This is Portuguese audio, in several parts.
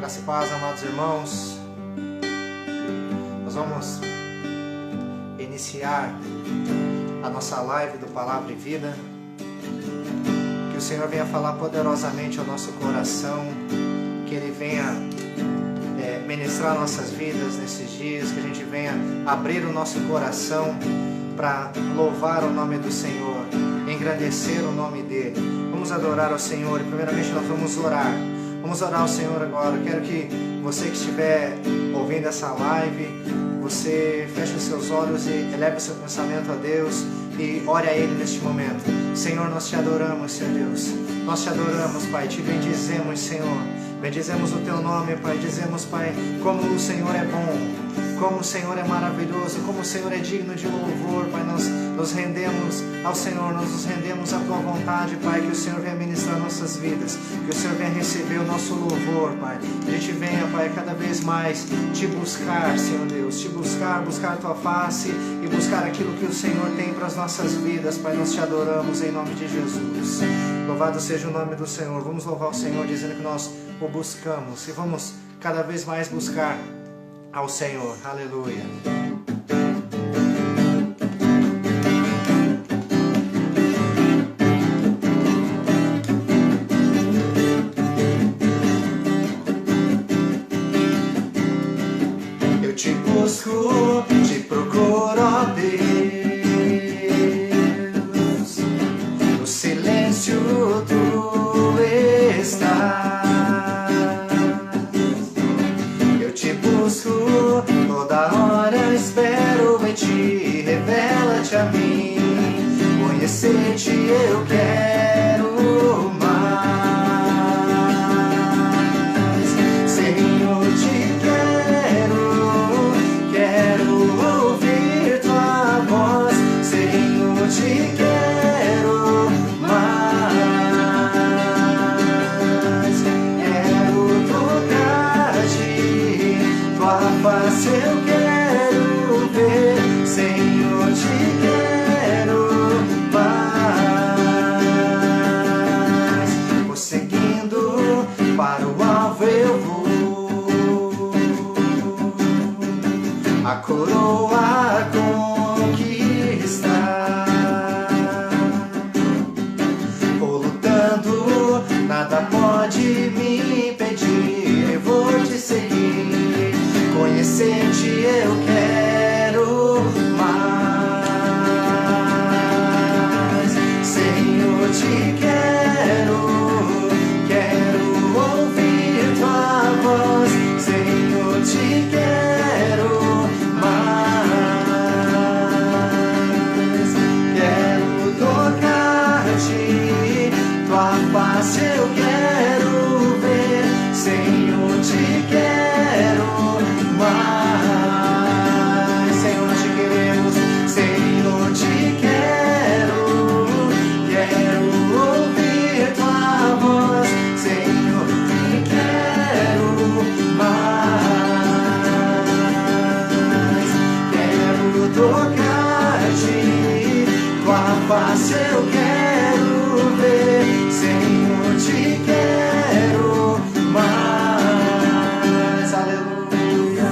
Graça e paz, amados irmãos. Nós vamos iniciar a nossa live do Palavra e Vida. Que o Senhor venha falar poderosamente ao nosso coração, que Ele venha ministrar nossas vidas nesses dias, que a gente venha abrir o nosso coração para louvar o nome do Senhor, engrandecer o nome dEle. Vamos adorar ao Senhor e primeiramente nós vamos orar. Vamos orar ao Senhor agora. Eu quero que você que estiver ouvindo essa live, você feche os seus olhos e eleve o seu pensamento a Deus e ore a Ele neste momento. Senhor, nós te adoramos, Senhor Deus. Nós te adoramos, Pai. Te bendizemos, Senhor. Bendizemos o Teu nome, Pai. Dizemos, Pai, como o Senhor é bom, como o Senhor é maravilhoso, como o Senhor é digno de louvor, Pai. Nós nos rendemos ao Senhor, nós nos rendemos à Tua vontade, Pai. Que o Senhor venha ministrar nossas vidas, que o Senhor venha receber o nosso louvor, Pai. Que a gente venha, Pai, cada vez mais Te buscar, Senhor Deus. Te buscar a Tua face e buscar aquilo que o Senhor tem para as nossas vidas, Pai. Nós Te adoramos em nome de Jesus. Louvado seja o nome do Senhor. Vamos louvar o Senhor dizendo que nós o buscamos e vamos cada vez mais buscar ao Senhor. Aleluia. Eu te busco, te procuro, ó Deus. No silêncio Tu estás. Toda hora espero em Ti, revela-te a mim. Conhecer-te eu quero mais. Senhor, te quero ouvir Tua voz. Senhor, te quero mais. Quero tocar-te, Tua face eu quero ver, Senhor, te quero mais. Vou seguindo para o alvo eu vou, a coroa conquistar. Vou lutando, nada pode me impedir, eu vou te seguir. Conhecer-te eu quero mais. Senhor, te quero ouvir Tua voz. Senhor, te quero mais. Quero tocar-te, Tua face eu quero ver. Senhor, te quero mais. Senhor, nós te queremos. Senhor, te quero ouvir Tua voz. Senhor, te quero mais. Quero tocar-te, Tua face eu quero ver. Senhor, te quero mais. Aleluia.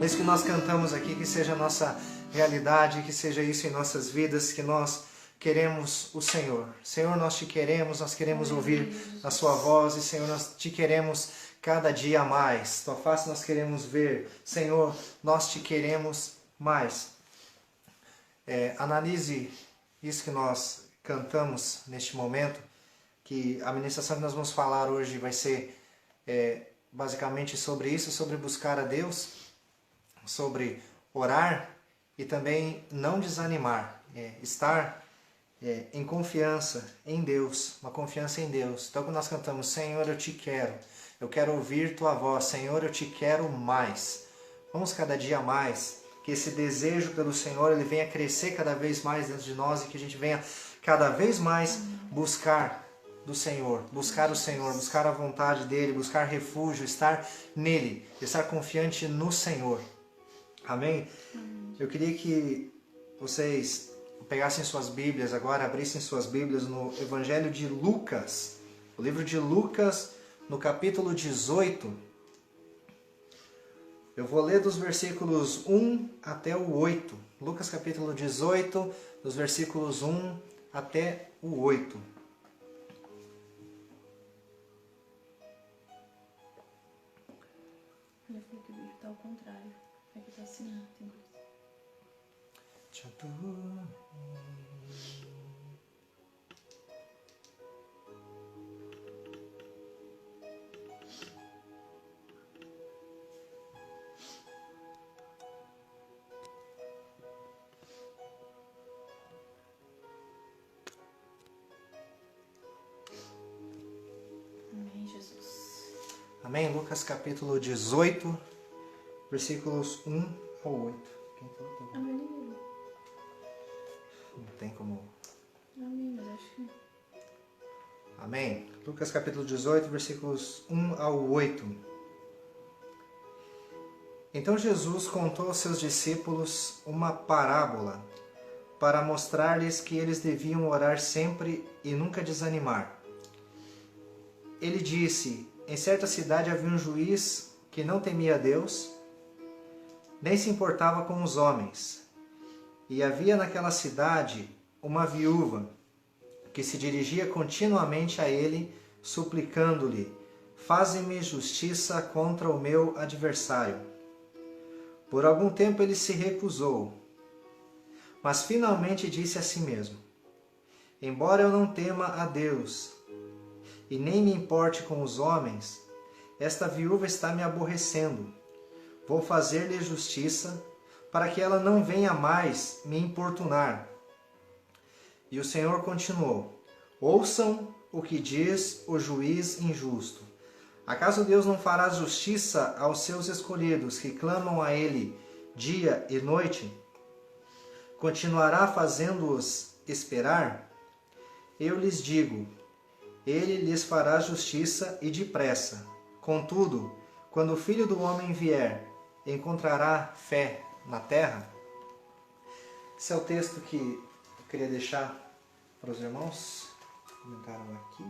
Isso que nós cantamos aqui, que seja a nossa realidade, que seja isso em nossas vidas, que nós queremos o Senhor. Senhor, nós Te queremos, nós queremos ouvir a Sua voz, e Senhor, nós Te queremos cada dia mais. Tua face nós queremos ver. Senhor, nós Te queremos mais. Analise isso que nós cantamos neste momento, que a ministração que nós vamos falar hoje vai ser basicamente sobre isso, sobre buscar a Deus, sobre orar e também não desanimar, estar em confiança em Deus, uma confiança em Deus. Então quando nós cantamos, Senhor, eu Te quero ouvir Tua voz, Senhor, eu Te quero mais. Vamos cada dia mais, que esse desejo pelo Senhor ele venha crescer cada vez mais dentro de nós e que a gente venha cada vez mais buscar do Senhor, buscar o Senhor, buscar a vontade dEle, buscar refúgio, estar nele, estar confiante no Senhor. Amém? Eu queria que vocês pegassem suas Bíblias agora, abrissem suas Bíblias no Evangelho de Lucas, o livro de Lucas, no capítulo 18. Eu vou ler dos versículos 1 até o 8. Lucas capítulo 18, dos versículos 1 até o 8. Ele falou que o vídeo tá ao contrário. Aqui tá assim, né? Tem coisa. Amém, Jesus. Amém? Lucas capítulo 18, versículos 1 ao 8. Quem falou? Amém, amigo. Não tem como... Amém, mas acho que... Amém? Lucas capítulo 18, versículos 1 ao 8. Então Jesus contou aos seus discípulos uma parábola para mostrar-lhes que eles deviam orar sempre e nunca desanimar. Ele disse: em certa cidade havia um juiz que não temia Deus, nem se importava com os homens. E havia naquela cidade uma viúva que se dirigia continuamente a ele, suplicando-lhe: faze-me justiça contra o meu adversário. Por algum tempo ele se recusou, mas finalmente disse a si mesmo: embora eu não tema a Deus e nem me importe com os homens, esta viúva está me aborrecendo. Vou fazer-lhe justiça, para que ela não venha mais me importunar. E o Senhor continuou: ouçam o que diz o juiz injusto. Acaso Deus não fará justiça aos seus escolhidos, que clamam a Ele dia e noite? Continuará fazendo-os esperar? Eu lhes digo, Ele lhes fará justiça e depressa. Contudo, quando o Filho do Homem vier, encontrará fé na terra? Esse é o texto que eu queria deixar para os irmãos. Comentaram aqui.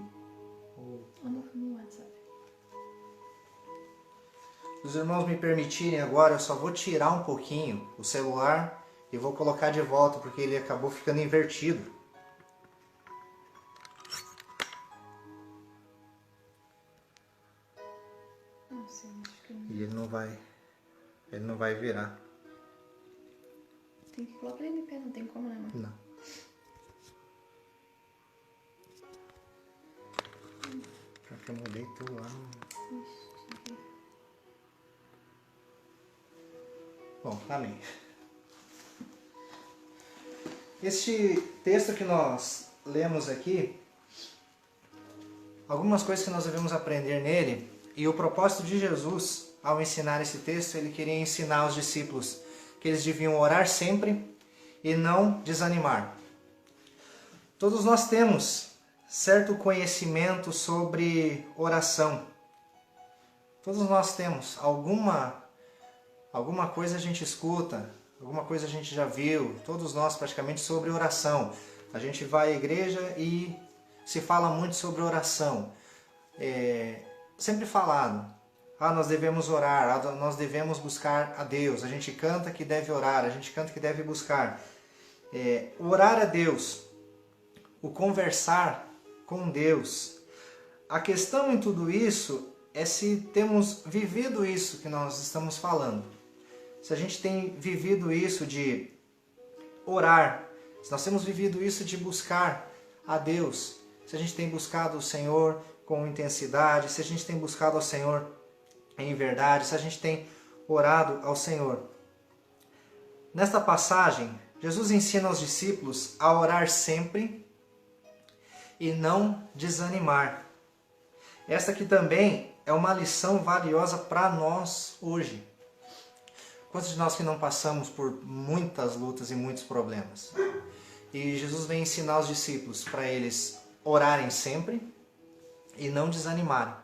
No WhatsApp. Se os irmãos me permitirem agora, eu só vou tirar um pouquinho o celular e vou colocar de volta, porque ele acabou ficando invertido. Não sei, acho que não. E ele não vai virar. Tem que colocar ele de pé, não tem como, né, mano? Não. Porque eu mudei tudo lá. Bom, amém. Este texto que nós lemos aqui, algumas coisas que nós devemos aprender nele, e o propósito de Jesus, ao ensinar esse texto, ele queria ensinar aos discípulos que eles deviam orar sempre e não desanimar. Todos nós temos certo conhecimento sobre oração. Todos nós temos alguma coisa a gente escuta, alguma coisa a gente já viu, todos nós praticamente, sobre oração. A gente vai à igreja e se fala muito sobre oração. Sempre falado, nós devemos orar, nós devemos buscar a Deus, a gente canta que deve orar, a gente canta que deve buscar. Orar a Deus, o conversar com Deus. A questão em tudo isso é se temos vivido isso que nós estamos falando. Se a gente tem vivido isso de orar, se nós temos vivido isso de buscar a Deus, se a gente tem buscado o Senhor com intensidade, se a gente tem buscado ao Senhor em verdade, se a gente tem orado ao Senhor. Nesta passagem, Jesus ensina aos discípulos a orar sempre e não desanimar. Esta aqui também é uma lição valiosa para nós hoje. Quantos de nós que não passamos por muitas lutas e muitos problemas? E Jesus vem ensinar os discípulos para eles orarem sempre e não desanimarem.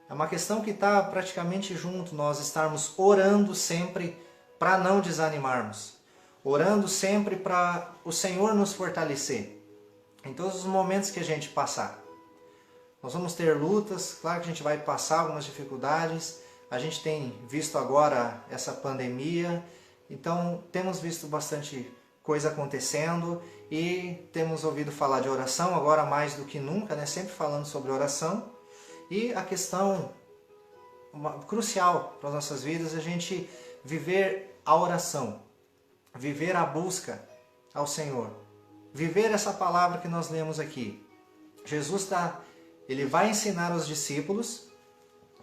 É uma questão que está praticamente junto, nós estarmos orando sempre para não desanimarmos. Orando sempre para o Senhor nos fortalecer em todos os momentos que a gente passar. Nós vamos ter lutas, claro que a gente vai passar algumas dificuldades. A gente tem visto agora essa pandemia, então temos visto bastante coisa acontecendo e temos ouvido falar de oração agora mais do que nunca, né? Sempre falando sobre oração. E a questão crucial para as nossas vidas é a gente viver a oração, viver a busca ao Senhor, viver essa palavra que nós lemos aqui. Jesus ele vai ensinar aos discípulos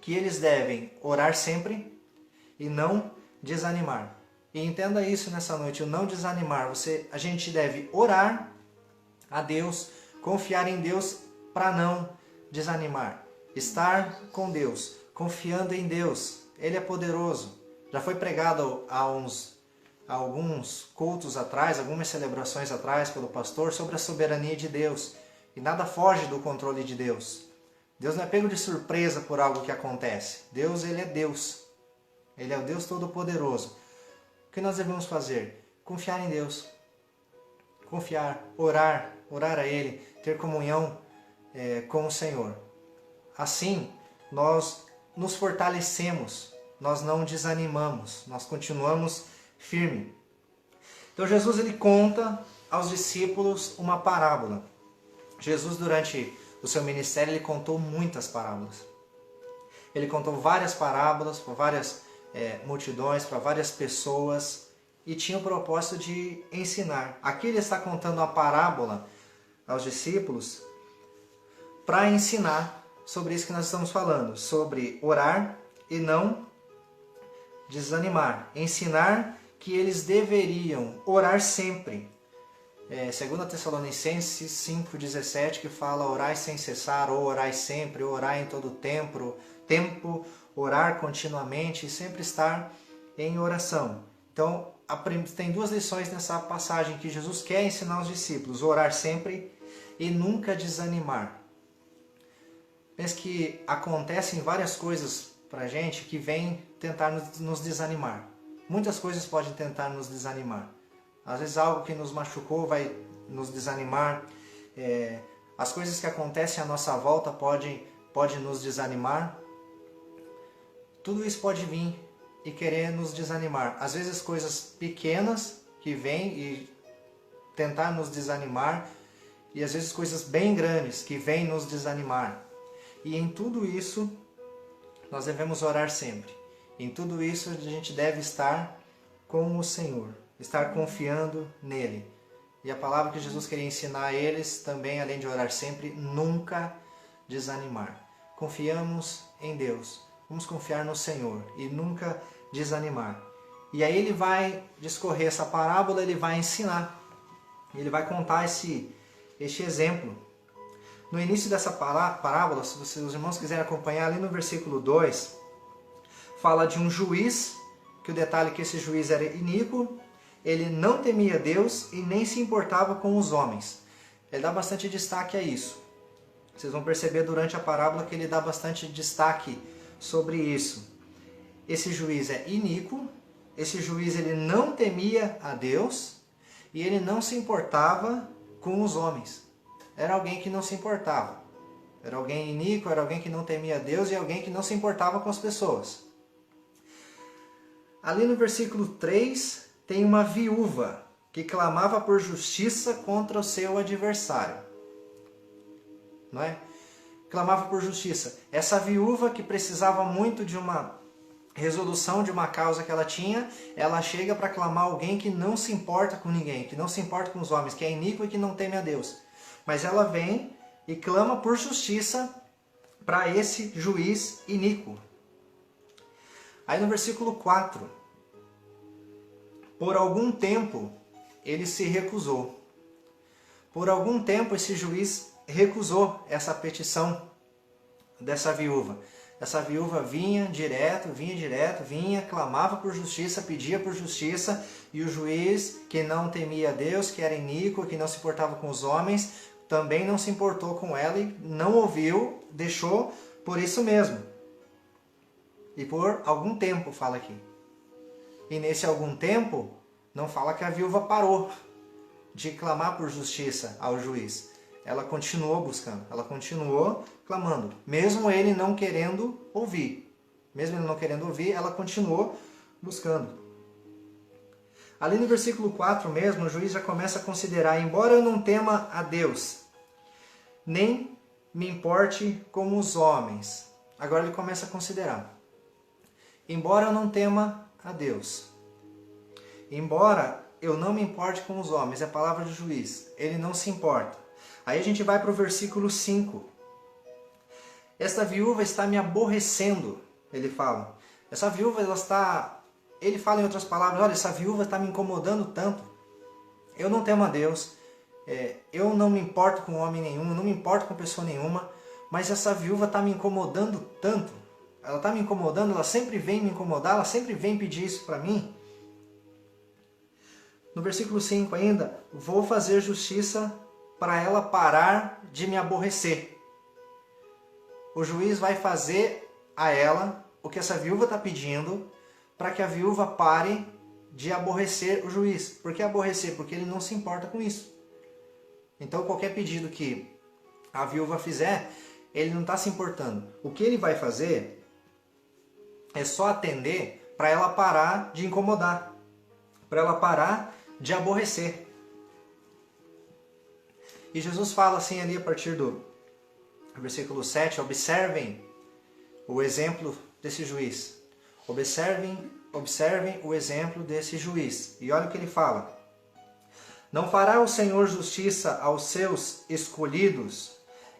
que eles devem orar sempre e não desanimar. E entenda isso nessa noite, o não desanimar. A gente deve orar a Deus, confiar em Deus para não desanimar. Estar com Deus, confiando em Deus. Ele é poderoso. Já foi pregado há alguns cultos atrás, algumas celebrações atrás pelo pastor sobre a soberania de Deus. E nada foge do controle de Deus. Deus não é pego de surpresa por algo que acontece. Deus, ele é Deus. Ele é o Deus Todo-Poderoso. O que nós devemos fazer? Confiar em Deus. Confiar, orar a Ele, ter comunhão com o Senhor. Assim, nós nos fortalecemos, nós não desanimamos, nós continuamos firmes. Então Jesus ele conta aos discípulos uma parábola. Jesus, durante o seu ministério, ele contou muitas parábolas. Ele contou várias parábolas para várias multidões, para várias pessoas, e tinha o propósito de ensinar. Aqui ele está contando uma parábola aos discípulos para ensinar sobre isso que nós estamos falando, sobre orar e não desanimar. Ensinar que eles deveriam orar sempre. 2 Tessalonicenses 5,17, que fala orai sem cessar, ou orai sempre, ou orai em todo tempo, orar continuamente e sempre estar em oração. Então, tem duas lições nessa passagem que Jesus quer ensinar aos discípulos: orar sempre e nunca desanimar. Pensa que acontecem várias coisas para a gente que vêm tentar nos desanimar. Muitas coisas podem tentar nos desanimar. Às vezes algo que nos machucou vai nos desanimar. As coisas que acontecem à nossa volta podem nos desanimar. Tudo isso pode vir e querer nos desanimar. Às vezes coisas pequenas que vêm e tentar nos desanimar. E às vezes coisas bem grandes que vêm nos desanimar. E em tudo isso nós devemos orar sempre. Em tudo isso a gente deve estar com o Senhor. Estar confiando nele. E a palavra que Jesus queria ensinar a eles também, além de orar sempre, nunca desanimar. Confiamos em Deus. Vamos confiar no Senhor e nunca desanimar. E aí ele vai discorrer essa parábola, ele vai ensinar. Ele vai contar este exemplo. No início dessa parábola, se os irmãos quiserem acompanhar, ali no versículo 2, fala de um juiz, que o detalhe é que esse juiz era iníquo. Ele não temia Deus e nem se importava com os homens. Ele dá bastante destaque a isso. Vocês vão perceber durante a parábola que ele dá bastante destaque sobre isso. Esse juiz é iníquo, esse juiz ele não temia a Deus e ele não se importava com os homens. Era alguém que não se importava. Era alguém iníquo, era alguém que não temia a Deus e alguém que não se importava com as pessoas. Ali no versículo 3... tem uma viúva que clamava por justiça contra o seu adversário. Não é? Clamava por justiça. Essa viúva que precisava muito de uma resolução de uma causa que ela tinha, ela chega para clamar alguém que não se importa com ninguém, que não se importa com os homens, que é iníquo e que não teme a Deus. Mas ela vem e clama por justiça para esse juiz iníquo. Aí no versículo 4... por algum tempo, ele se recusou. Por algum tempo, esse juiz recusou essa petição dessa viúva. Essa viúva vinha direto, clamava por justiça, pedia por justiça, e o juiz, que não temia a Deus, que era iníquo, que não se importava com os homens, também não se importou com ela e não ouviu, deixou por isso mesmo. E por algum tempo, fala aqui. E nesse algum tempo, não fala que a viúva parou de clamar por justiça ao juiz. ela continuou buscando, ela continuou clamando, mesmo ele não querendo ouvir. Mesmo ele não querendo ouvir, ela continuou buscando. Ali no versículo 4 mesmo, o juiz já começa a considerar: embora eu não tema a Deus, nem me importe com os homens. Agora ele começa a considerar: embora eu não tema a Deus, embora eu não me importe com os homens, é a palavra do juiz, ele não se importa. Aí a gente vai para o versículo 5. Esta viúva está me aborrecendo, ele fala. Essa viúva, ela está... Ele fala em outras palavras: olha, essa viúva está me incomodando tanto. Eu não temo a Deus, eu não me importo com homem nenhum, não me importo com pessoa nenhuma, mas essa viúva está me incomodando tanto. Ela está me incomodando, ela sempre vem me incomodar, ela sempre vem pedir isso para mim. No versículo 5 ainda: vou fazer justiça para ela parar de me aborrecer. O juiz vai fazer a ela o que essa viúva está pedindo, para que a viúva pare de aborrecer o juiz. Por que aborrecer? Porque ele não se importa com isso. Então qualquer pedido que a viúva fizer, ele não está se importando. O que ele vai fazer é só atender para ela parar de incomodar, para ela parar de aborrecer. E Jesus fala assim ali a partir do versículo 7, observem o exemplo desse juiz. Observem o exemplo desse juiz. E olha o que ele fala: não fará o Senhor justiça aos seus escolhidos,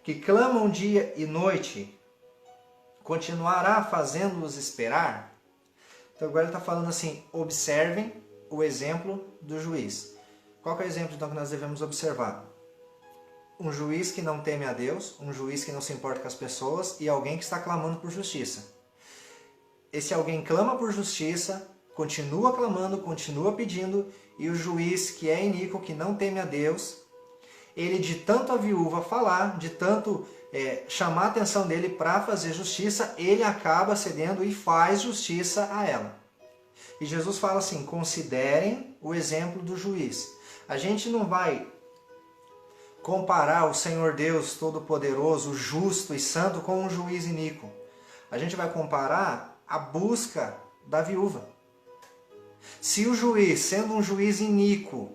que clamam dia e noite? Continuará fazendo-os esperar? Então agora ele está falando assim: observem o exemplo do juiz. Qual que é o exemplo então que nós devemos observar? Um juiz que não teme a Deus, um juiz que não se importa com as pessoas e alguém que está clamando por justiça. Esse alguém clama por justiça, continua clamando, continua pedindo, e o juiz que é iníquo, que não teme a Deus, ele de tanto a viúva falar, de tanto chamar a atenção dele para fazer justiça, ele acaba cedendo e faz justiça a ela. E Jesus fala assim: considerem o exemplo do juiz. A gente não vai comparar o Senhor Deus Todo-Poderoso, justo e santo, com um juiz iníquo. A gente vai comparar a busca da viúva. Se o juiz, sendo um juiz iníquo,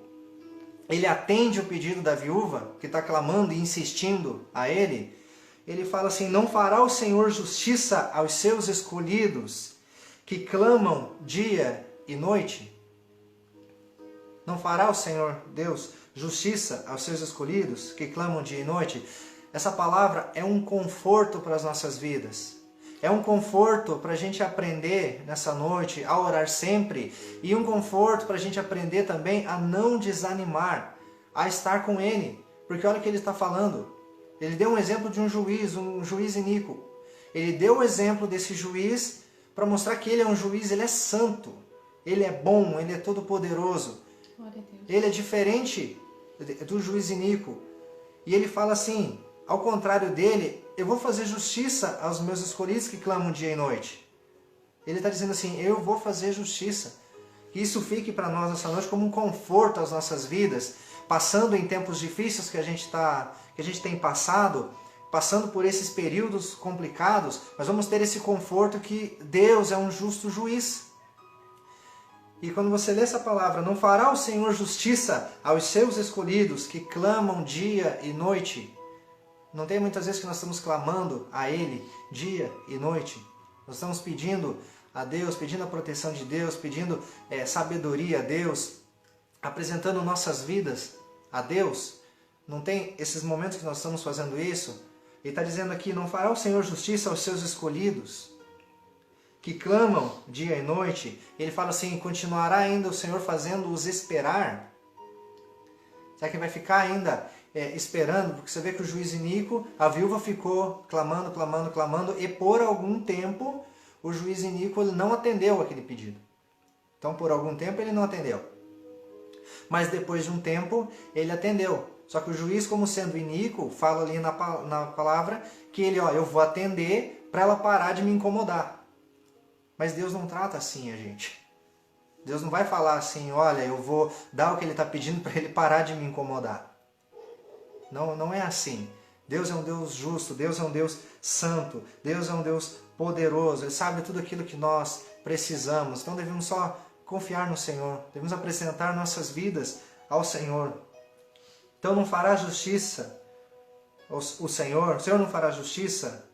ele atende o pedido da viúva, que está clamando e insistindo a ele, ele fala assim: não fará o Senhor justiça aos seus escolhidos, que clamam dia e noite? Não fará o Senhor Deus justiça aos seus escolhidos, que clamam dia e noite? Essa palavra é um conforto para as nossas vidas. É um conforto para a gente aprender nessa noite a orar sempre. E um conforto para a gente aprender também a não desanimar, a estar com Ele. Porque olha o que ele está falando. Ele deu um exemplo de um juiz iníquo. Ele deu o exemplo desse juiz para mostrar que ele é um juiz, ele é santo. Ele é bom, ele é todo poderoso. Ele é diferente do juiz iníquo. E ele fala assim: ao contrário dele, eu vou fazer justiça aos meus escolhidos que clamam dia e noite. Ele está dizendo assim: eu vou fazer justiça. Que isso fique para nós essa noite como um conforto às nossas vidas, passando em tempos difíceis que a gente tem passado, passando por esses períodos complicados, nós vamos ter esse conforto que Deus é um justo juiz. E quando você lê essa palavra: não fará o Senhor justiça aos seus escolhidos que clamam dia e noite? Não tem muitas vezes que nós estamos clamando a Ele dia e noite? Nós estamos pedindo a Deus, pedindo a proteção de Deus, pedindo sabedoria a Deus, apresentando nossas vidas a Deus. Não tem esses momentos que nós estamos fazendo isso? Ele está dizendo aqui: não fará o Senhor justiça aos seus escolhidos, que clamam dia e noite? Ele fala assim: continuará ainda o Senhor fazendo-os esperar? Será que vai ficar ainda esperando? Porque você vê que o juiz iníquo, a viúva ficou clamando, clamando, clamando, e por algum tempo o juiz iníquo não atendeu aquele pedido. Então por algum tempo ele não atendeu. Mas depois de um tempo ele atendeu. Só que o juiz, como sendo iníquo, fala ali na palavra que ele: eu vou atender para ela parar de me incomodar. Mas Deus não trata assim a gente. Deus não vai falar assim: olha, eu vou dar o que ele está pedindo para ele parar de me incomodar. Não é assim. Deus é um Deus justo, Deus é um Deus santo, Deus é um Deus poderoso, Ele sabe tudo aquilo que nós precisamos. Então devemos só confiar no Senhor, devemos apresentar nossas vidas ao Senhor. Então não fará justiça o Senhor não fará justiça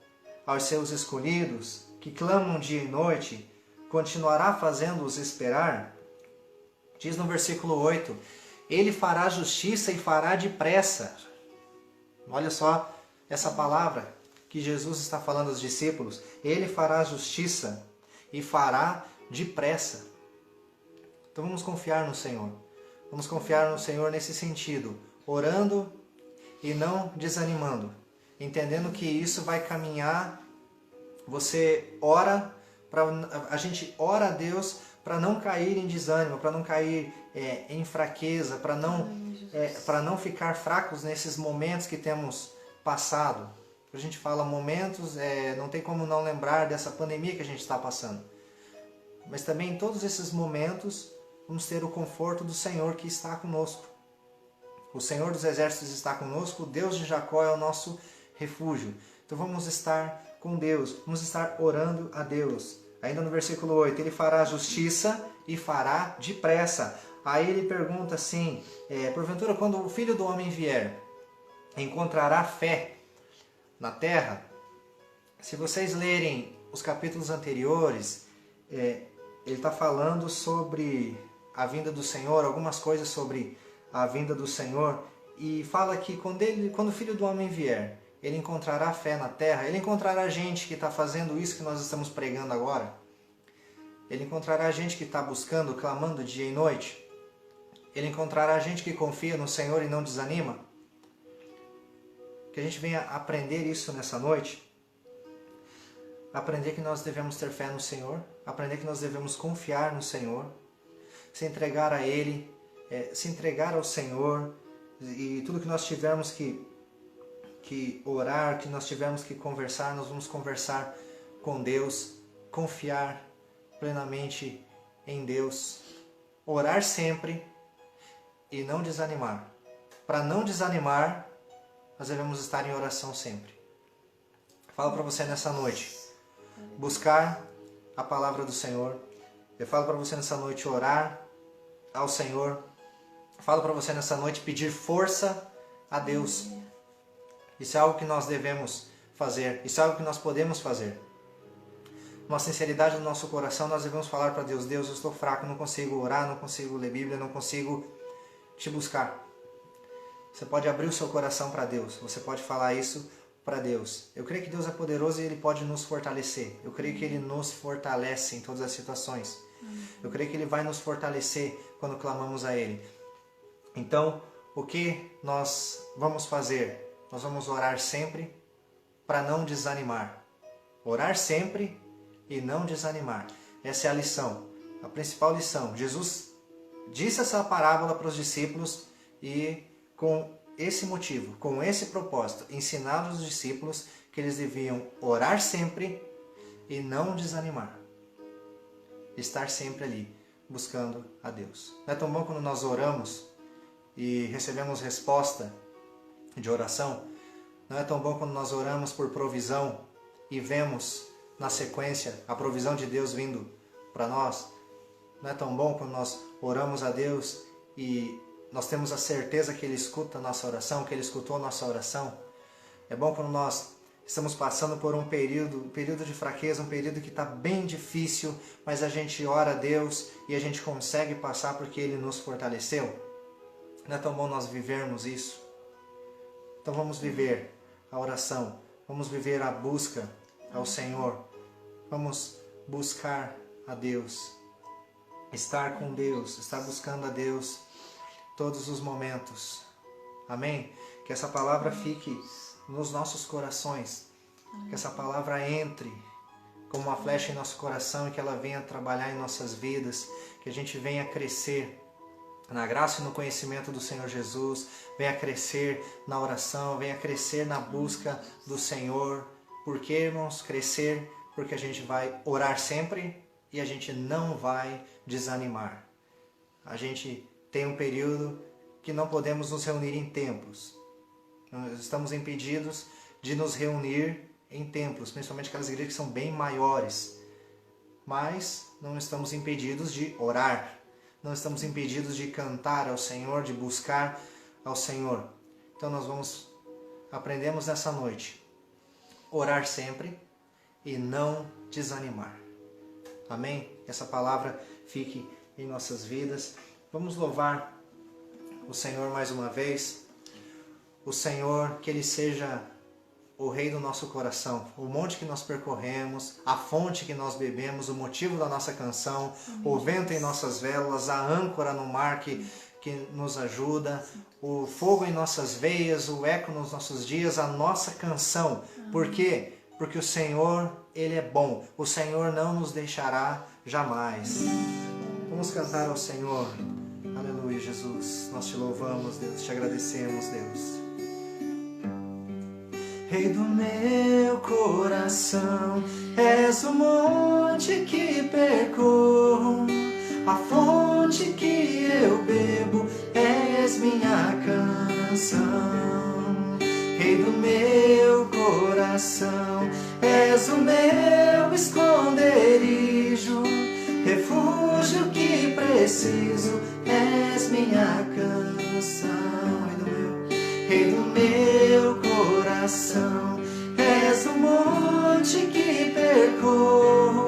aos seus escolhidos, que clamam dia e noite, continuará fazendo-os esperar? Diz no versículo 8, Ele fará justiça e fará depressa. Olha só essa palavra que Jesus está falando aos discípulos. Ele fará justiça e fará depressa. Então vamos confiar no Senhor. Vamos confiar no Senhor nesse sentido, orando e não desanimando, entendendo que isso vai caminhar. Você ora, a gente ora a Deus para não cair em desânimo, para não cair em fraqueza, para não ficar fracos nesses momentos que temos passado. A gente fala momentos, não tem como não lembrar dessa pandemia que a gente está passando. Mas também em todos esses momentos vamos ter o conforto do Senhor que está conosco. O Senhor dos Exércitos está conosco, o Deus de Jacó é o nosso refúgio. Então vamos estar com Deus, vamos estar orando a Deus. Ainda no versículo 8, Ele fará justiça e fará depressa. Aí ele pergunta assim, porventura quando o Filho do Homem vier, encontrará fé na terra? Se vocês lerem os capítulos anteriores, ele está falando sobre a vinda do Senhor, algumas coisas sobre a vinda do Senhor, e fala que quando o Filho do Homem vier, Ele encontrará fé na terra, Ele encontrará gente que está fazendo isso que nós estamos pregando agora, Ele encontrará gente que está buscando, clamando dia e noite, Ele encontrará gente que confia no Senhor e não desanima. Que a gente venha aprender isso nessa noite, aprender que nós devemos ter fé no Senhor, aprender que nós devemos confiar no Senhor, se entregar a Ele, se entregar ao Senhor, e tudo que nós tivermos que orar, que nós tivermos que conversar, nós vamos conversar com Deus, confiar plenamente em Deus, orar sempre e não desanimar. Para não desanimar, nós devemos estar em oração sempre. Falo para você nessa noite, buscar a palavra do Senhor. Eu falo para você nessa noite orar ao Senhor. Falo para você nessa noite pedir força a Deus. Isso é algo que nós devemos fazer. Isso é algo que nós podemos fazer. Com a sinceridade do nosso coração, nós devemos falar para Deus: Deus, eu estou fraco, não consigo orar, não consigo ler Bíblia, não consigo te buscar. Você pode abrir o seu coração para Deus. Você pode falar isso para Deus. Eu creio que Deus é poderoso e Ele pode nos fortalecer. Eu creio que Ele nos fortalece em todas as situações. Eu creio que Ele vai nos fortalecer quando clamamos a Ele. Então, o que nós vamos fazer? Nós vamos orar sempre para não desanimar. Orar sempre e não desanimar. Essa é a lição, a principal lição. Jesus disse essa parábola para os discípulos e com esse motivo, com esse propósito, ensinar os discípulos que eles deviam orar sempre e não desanimar. Estar sempre ali, buscando a Deus. Não é tão bom quando nós oramos e recebemos resposta de oração? Não é tão bom quando nós oramos por provisão e vemos na sequência a provisão de Deus vindo para nós? Não é tão bom quando nós oramos a Deus e nós temos a certeza que Ele escuta a nossa oração, que Ele escutou a nossa oração? É bom quando nós estamos passando por um período de fraqueza, um período que está bem difícil, mas a gente ora a Deus e a gente consegue passar porque Ele nos fortaleceu? Não é tão bom nós vivermos isso? Então vamos viver a oração, vamos viver a busca ao Senhor, vamos buscar a Deus, estar com Deus, estar buscando a Deus todos os momentos. Amém? Que essa palavra fique nos nossos corações, que essa palavra entre como uma flecha em nosso coração e que ela venha trabalhar em nossas vidas, que a gente venha crescer na graça e no conhecimento do Senhor Jesus, venha crescer na oração, venha crescer na busca do Senhor. Por que, irmãos, crescer? Porque a gente vai orar sempre e a gente não vai desanimar. A gente tem um período que não podemos nos reunir em templos, Nós estamos impedidos de nos reunir em templos, principalmente aquelas igrejas que são bem maiores. Mas não estamos impedidos de orar, não estamos impedidos de cantar ao Senhor, de buscar ao Senhor. Então nós aprendemos nessa noite, orar sempre e não desanimar. Amém? Que essa palavra fique em nossas vidas. Vamos louvar o Senhor mais uma vez. O Senhor, que Ele seja o Rei do nosso coração, o monte que nós percorremos, a fonte que nós bebemos, o motivo da nossa canção, o vento em nossas velas, a âncora no mar que nos ajuda, o fogo em nossas veias, o eco nos nossos dias, a nossa canção. Por quê? Porque o Senhor, Ele é bom. O Senhor não nos deixará jamais. Vamos cantar ao Senhor. Aleluia, Jesus. Nós te louvamos, Deus. Te agradecemos, Deus. Rei do meu coração, és o monte que percorro, a fonte que eu bebo, és minha canção. Rei do meu coração, és o meu esconderijo, refúgio que preciso, és minha canção. Rei do meu coração, és o monte que percorro,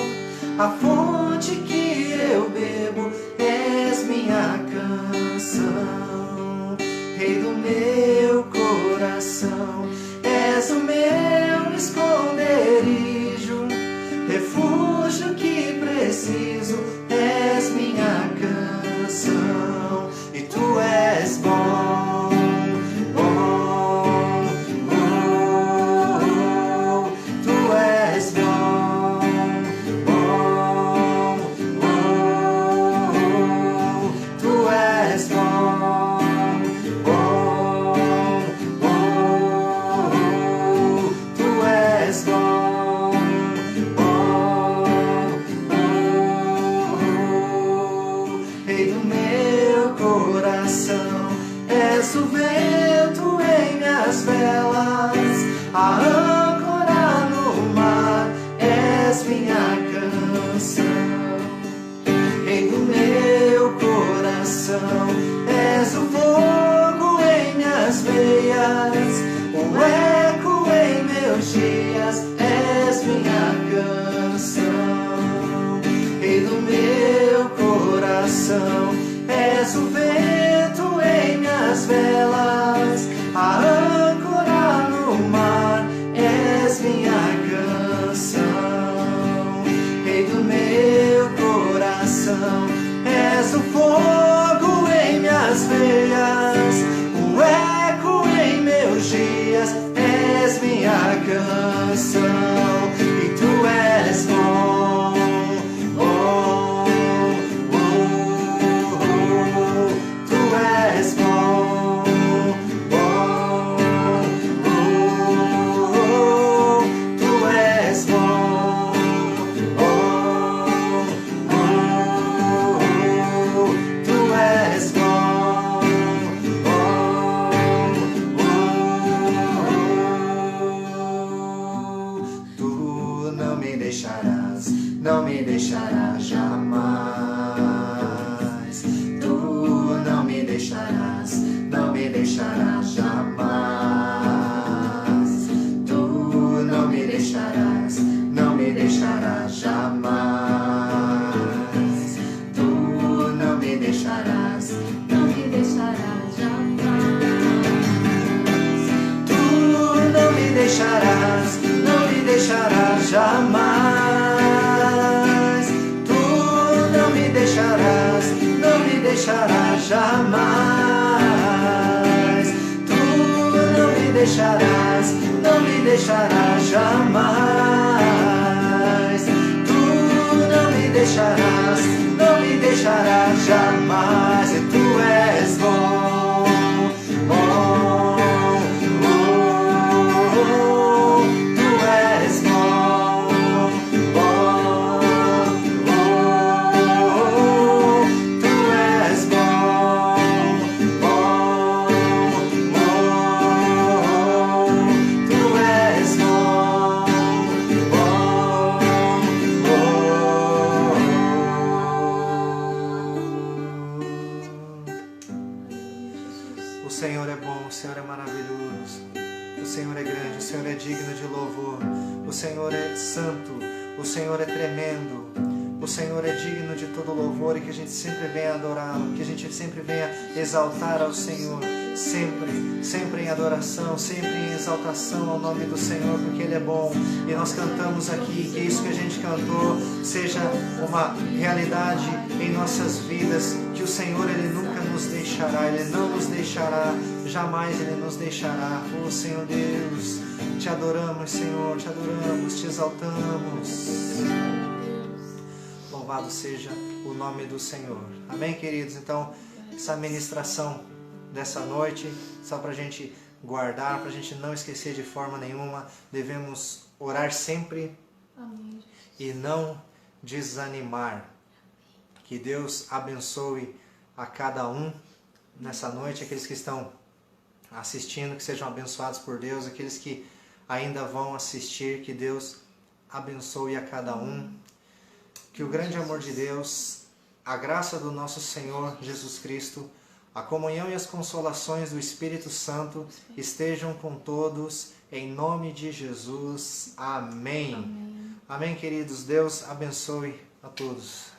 a fonte que eu bebo, és minha canção. Rei do meu coração, és o meu esconderijo, refúgio que preciso, és minha canção. E tu és bom. A âncora no mar, és minha canção. Rei do meu coração, és o fogo em minhas veias, o eco em meus dias, és minha canção. Rei do meu coração, és o vento em minhas velas, a âncora no mar, és minha canção. Rei do meu coração, és o fogo em minhas veias, o eco em meus dias, és minha canção. E tu és bom, bom, bom, tu és bom, bom, tu és bom, bom, tu és bom, tu não me deixarás, não me deixarás jamais. Tu não me deixarás, não me deixarás jamais. Tu não me deixarás, não me deixarás jamais. Tu não me deixarás, Não me deixarás jamais. tu não me deixarás, não me deixarás jamais. Tu não me deixarás, não me deixarás jamais. Tu não me deixarás, não me deixarás jamais. Tu não me deixarás, não me deixarás jamais. E tu és bom, bom, bom. Tu és bom, bom, bom. Tu és bom, bom, bom. O Senhor é bom, o Senhor é maravilhoso. O Senhor é grande, o Senhor é digno de louvor. O Senhor é santo, o Senhor é tremendo. O Senhor é digno de todo louvor e que a gente sempre venha adorá-lo, que a gente sempre venha exaltar ao Senhor, sempre em adoração, sempre em exaltação ao nome do Senhor, porque Ele é bom. E nós cantamos aqui, que isso que a gente cantou seja uma realidade em nossas vidas, que o Senhor, Ele nunca nos deixará, Ele não nos deixará, jamais Ele nos deixará. Oh Senhor Deus, te adoramos, Senhor, te adoramos, te exaltamos. Louvado seja o nome do Senhor. Amém, queridos? Então, essa ministração dessa noite, só para a gente guardar, para a gente não esquecer de forma nenhuma, devemos orar sempre. Amém. E não desanimar. Que Deus abençoe a cada um nessa noite, aqueles que estão assistindo, que sejam abençoados por Deus, aqueles que ainda vão assistir, que Deus abençoe a cada um. Que o grande amor de Deus, a graça do nosso Senhor Jesus Cristo, a comunhão e as consolações do Espírito Santo estejam com todos, em nome de Jesus. Amém. Amém, queridos. Deus abençoe a todos.